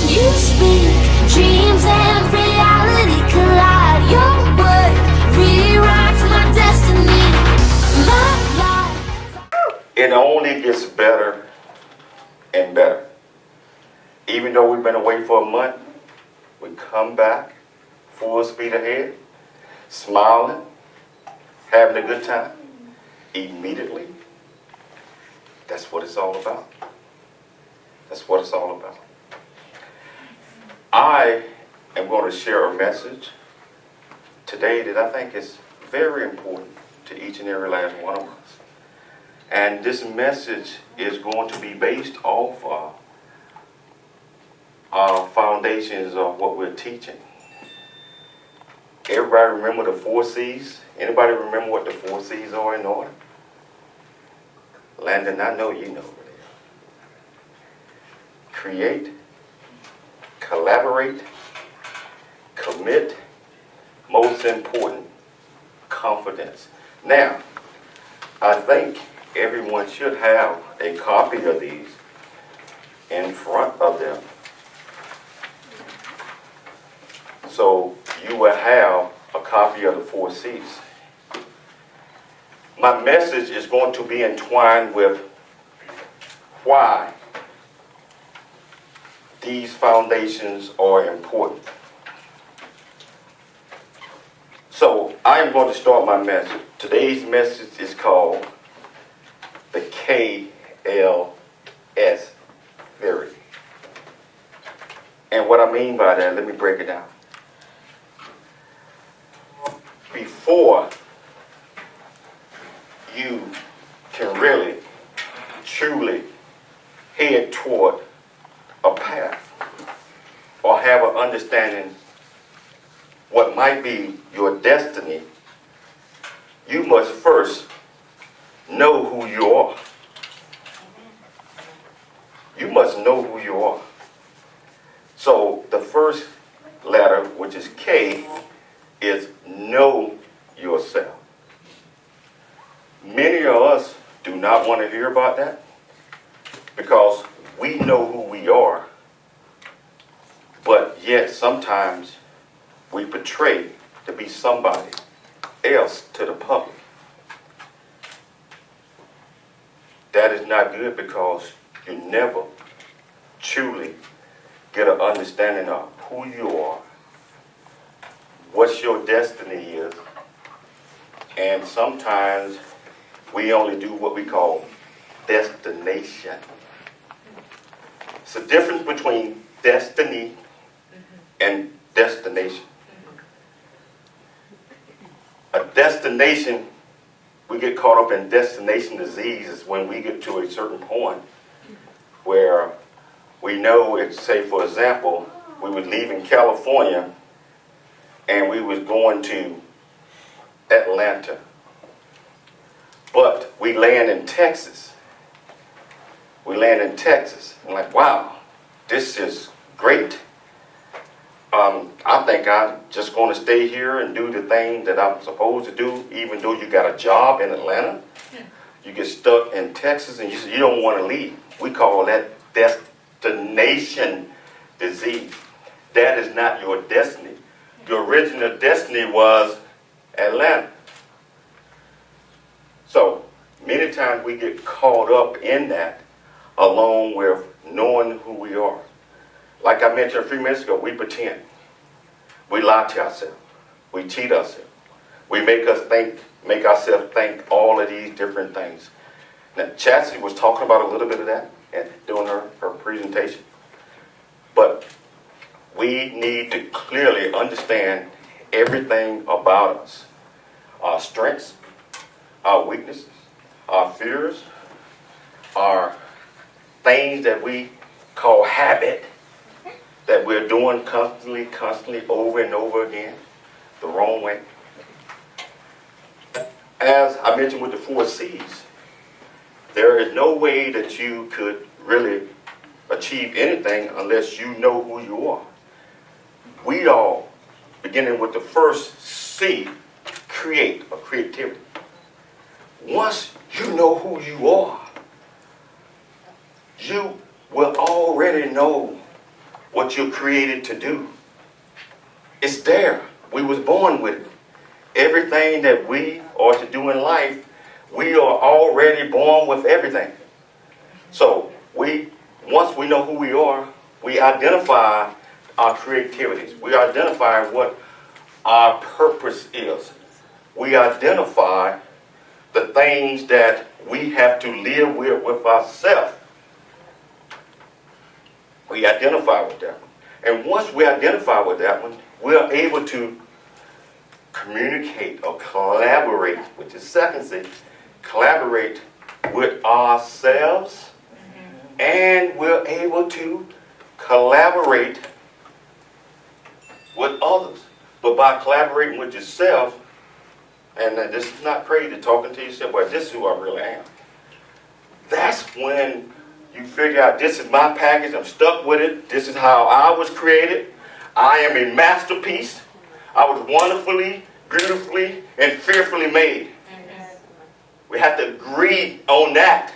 you speak, dreams and reality collide. Your word rewrites my destiny, my life. It only gets better and better. Even though we've been away for a month, we come back full speed ahead, smiling, having a good time, immediately. That's what it's all about. That's what it's all about. I am going to share a message today that I think is very important to each and every last one of us. And this message is going to be based off our foundations of what we're teaching. Everybody remember the 4 C's? Anybody remember what the 4 C's are in order? Landon, I know you know what they are. Create, collaborate, commit, most important, confidence. Now, I think everyone should have a copy of these in front of them. So you will have a copy of the 4 C's. My message is going to be entwined with why these foundations are important. So I'm going to start my message. Today's message is called the KLS theory. And what I mean by that, let me break it down. Before you can really, truly head toward a path or have an understanding what might be your destiny, you must first know who you are. You must know who you are. So the first letter, which is K, is know yourself. Many of us do not want to hear about that because we know who we are, but yet sometimes we portray to be somebody else to the public. That is not good because you never truly get an understanding of who you are, what your destiny is, and sometimes we only do what we call destination. It's a difference between destiny and destination. A destination, we get caught up in destination disease is when we get to a certain point where we know it's, say for example, we were leaving California and we was going to Atlanta. But we land in Texas. We land in Texas. I'm like, wow, this is great. I think I'm just going to stay here and do the thing that I'm supposed to do, even though you got a job in Atlanta. You get stuck in Texas and you don't want to leave. We call that destination disease. That is not your destiny. Your original destiny was Atlanta. So many times we get caught up in that along with knowing who we are. Like I mentioned a few minutes ago, we pretend. We lie to ourselves. We cheat ourselves. We make ourselves think all of these different things. Now, Chastity was talking about a little bit of that during her presentation. But we need to clearly understand everything about us. Our strengths, our weaknesses, our fears, our things that we call habit, that we're doing constantly, over and over again, the wrong way. As I mentioned with the 4 C's, there is no way that you could really achieve anything unless you know who you are. We all, beginning with the first C, create, or creativity. Once you know who you are, you will already know what you're created to do. It's there. We was born with it. Everything that we are to do in life, we are already born with everything. So once we know who we are, we identify our creativities. We identify what our purpose is. We identify the things that we have to live with ourselves. We identify with that one. And once we identify with that one, we're able to communicate or collaborate, which is second C, collaborate with ourselves, and we're able to collaborate with others. But by collaborating with yourself, and this is not crazy, talking to yourself, well, this is who I really am. That's when you figure out, this is my package, I'm stuck with it, this is how I was created, I am a masterpiece, I was wonderfully, beautifully, and fearfully made. We have to agree on that.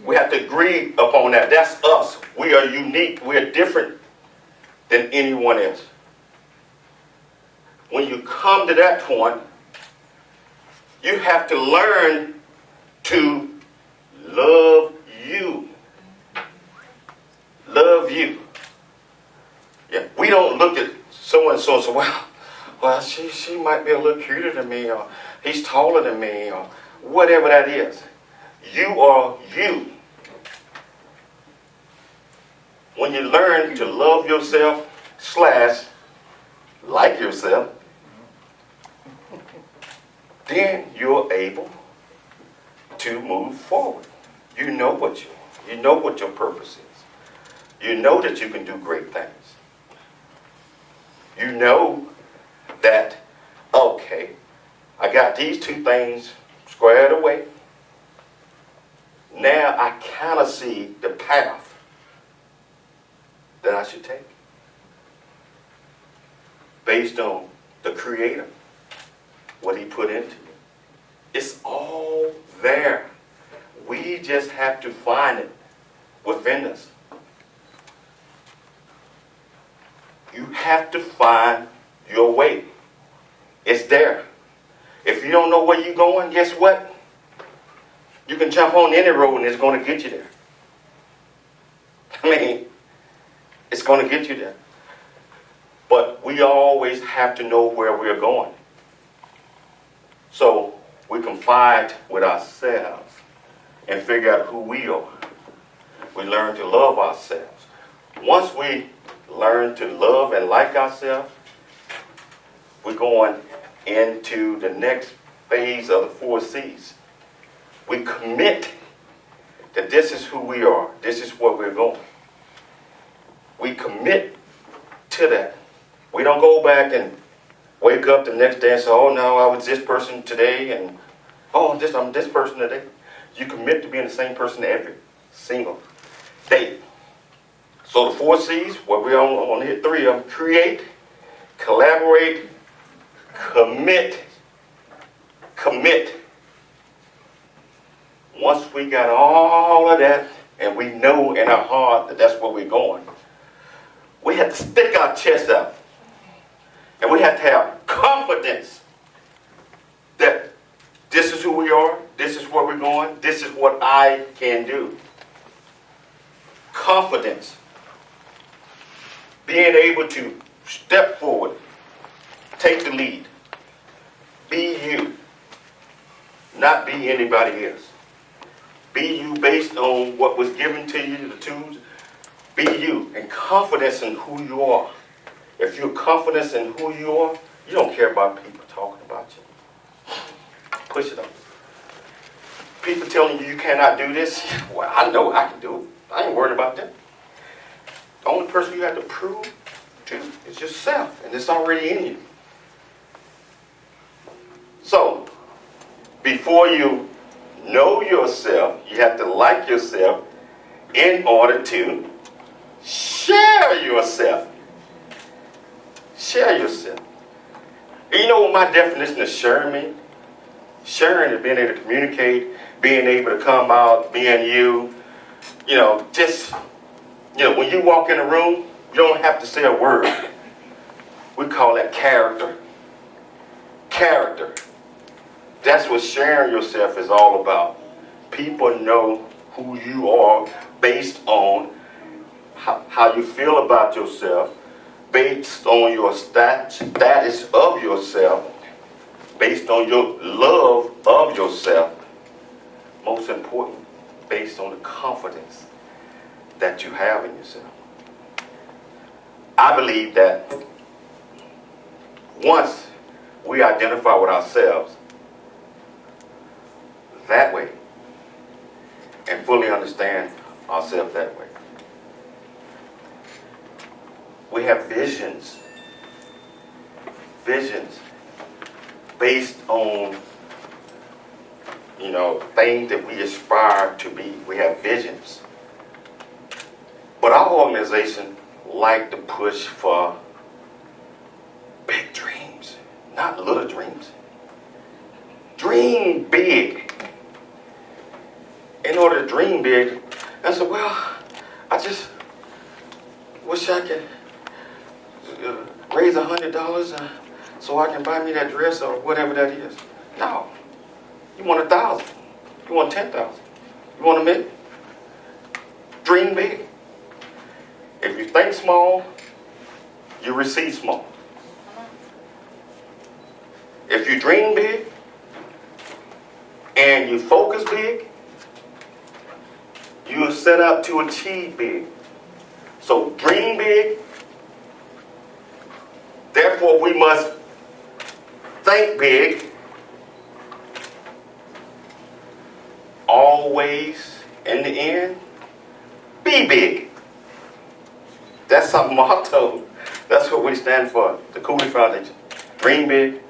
We have to agree upon that. That's us. We are unique. We are different than anyone else. When you come to that point, you have to learn to love you. Love you. Yeah, we don't look at so-and-so and say, well, she might be a little cuter than me, or he's taller than me, or whatever that is. You are you. When you learn to love yourself / like yourself, then you're able to move forward. You know what your purpose is. You know that you can do great things. You know that, okay, I got these two things squared away. Now I kind of see the path that I should take based on the Creator, what He put into you. It's all there. We just have to find it within us. You have to find your way. It's there. If you don't know where you're going, guess what? You can jump on any road and it's going to get you there. I mean, it's going to get you there. But we always have to know where we're going. So we can fight with ourselves and figure out who we are. We learn to love ourselves. Once we learn to love and like ourselves, we're going into the next phase of the 4 C's. We commit that this is who we are. This is where we're going. We commit to that. We don't go back and wake up the next day and say, oh, no, I was this person today, and I'm this person today. You commit to being the same person every single day. So the 4 C's, what we're on to hit 3 of them: create, collaborate, commit. Commit. Once we got all of that, and we know in our heart that that's where we're going, we have to stick our chest out. And we have to have confidence that this is who we are, this is where we're going, this is what I can do. Confidence. Being able to step forward, take the lead. Be you, not be anybody else. Be you based on what was given to you, the tools. Be you, and confidence in who you are. If you're confident in who you are, you don't care about people talking about you. Push it up. People telling you cannot do this, well, I know I can do it. I ain't worried about that. The only person you have to prove to is yourself, and it's already in you. So, before you know yourself, you have to like yourself in order to share yourself. Share yourself. And you know what my definition of sharing means? Sharing is being able to communicate, being able to come out, being you, just You know, when you walk in a room, you don't have to say a word. We call that character. Character. That's what sharing yourself is all about. People know who you are based on how you feel about yourself, based on your status of yourself, based on your love of yourself. Most important, based on the confidence that you have in yourself. I believe that once we identify with ourselves that way and fully understand ourselves that way, we have visions based on, you know, things that we aspire to be. We have visions. But our organization like to push for big dreams, not little dreams. Dream big. In order to dream big, I said, well, I just wish I could raise $100 so I can buy me that dress or whatever that is. No. You want 1,000. You want 10,000. You want $1 million. Dream big. If you think small, you receive small. If you dream big and you focus big, you are set up to achieve big. So dream big. Therefore, we must think big. Always, in the end, be big. That's our motto. That's what we stand for, the Cooley Foundation. Dream big,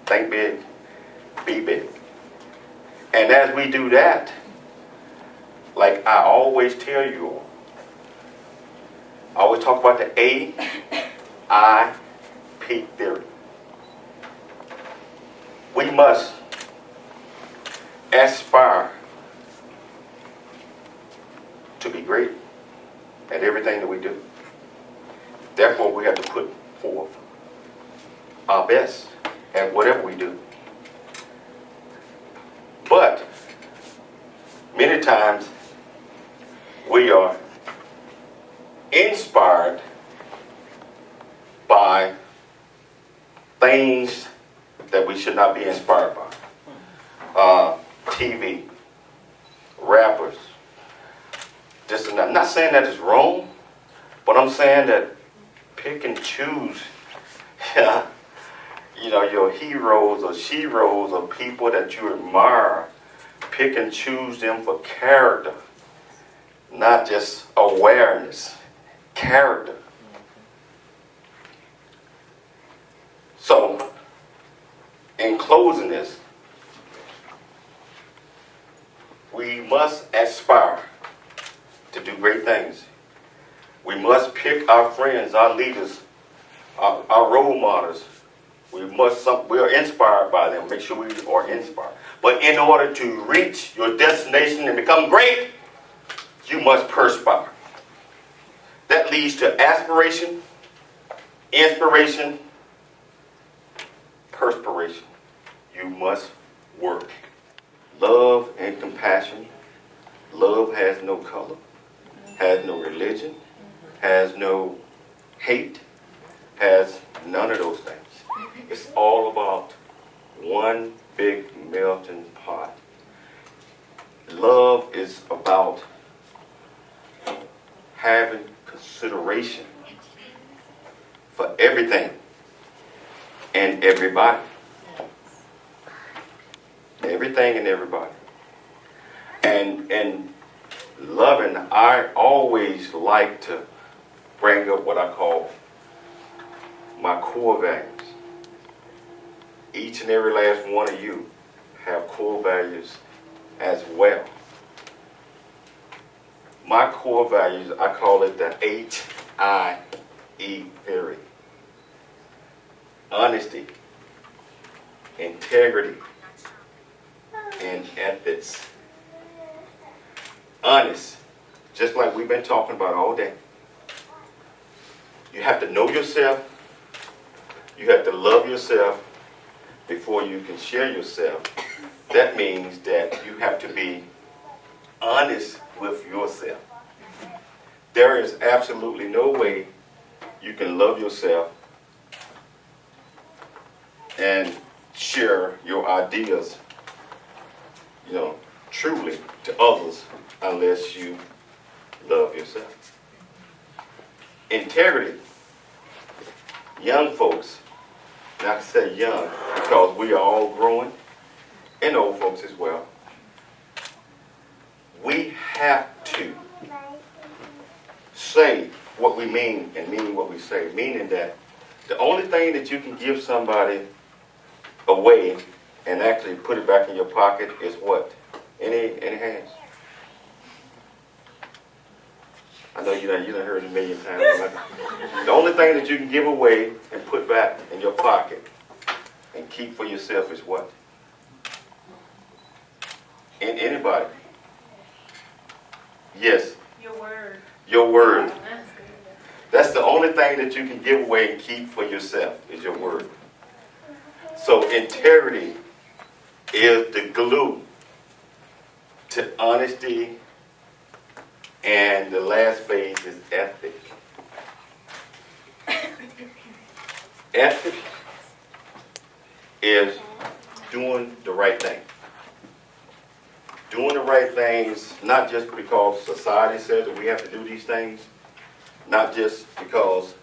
think big, be big. And as we do that, like I always tell you all, I always talk about the AIP theory. We must aspire to be great at everything that we do. Therefore, we have to put forth our best at whatever we do. But many times we are inspired by things that we should not be inspired by. TV, rappers, this and that. I'm not saying that is wrong, but I'm saying that pick and choose, you know, your heroes or sheroes or people that you admire. Pick and choose them for character, not just awareness. Character. So, in closing this, we must aspire to do great things. We must pick our friends, our leaders, our role models. We are inspired by them. Make sure we are inspired. But in order to reach your destination and become great, you must perspire. That leads to aspiration, inspiration, perspiration. You must work. Love and compassion. Love has no color, has no religion, has no hate, has none of those things. It's all about one big melting pot. Love is about having consideration for everything and everybody. Everything and everybody. And loving, I always like to bring up what I call my core values. Each and every last one of you have core values as well. My core values, I call it the HIE theory. Honesty, integrity, and ethics. Honest, just like we've been talking about all day. You have to know yourself. You have to love yourself before you can share yourself. That means that you have to be honest with yourself. There is absolutely no way you can love yourself and share your ideas, truly to others unless you love yourself. Integrity. Young folks, and I can say young because we are all growing, and old folks as well. We have to say what we mean and mean what we say, meaning that the only thing that you can give somebody away and actually put it back in your pocket is what? Any hands? I know you done heard it a million times. The only thing that you can give away and put back in your pocket and keep for yourself is what? Anybody? Yes. Your word. Your word. That's the only thing that you can give away and keep for yourself is your word. So integrity is the glue to honesty, and the last phase is ethic. Ethic is doing the right thing. Doing the right things, not just because society says that we have to do these things, not just because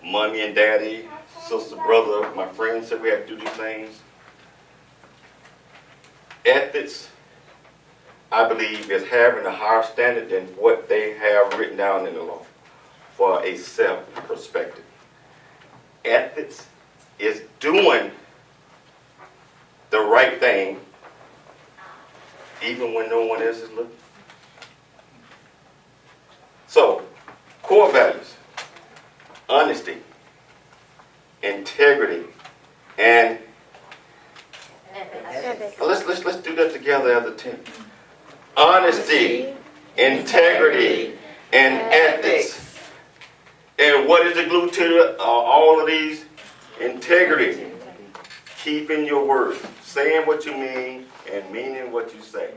mommy and daddy, sister, brother, my friends said we have to do these things. Ethics, I believe, is having a higher standard than what they have written down in the law for a self-perspective. Ethics is doing the right thing even when no one else is looking. So, core values: honesty, integrity, and let's do that together as a team. Honesty, integrity, and ethics. And what is the glue to all of these? Integrity. Keeping your word. Saying what you mean and meaning what you say.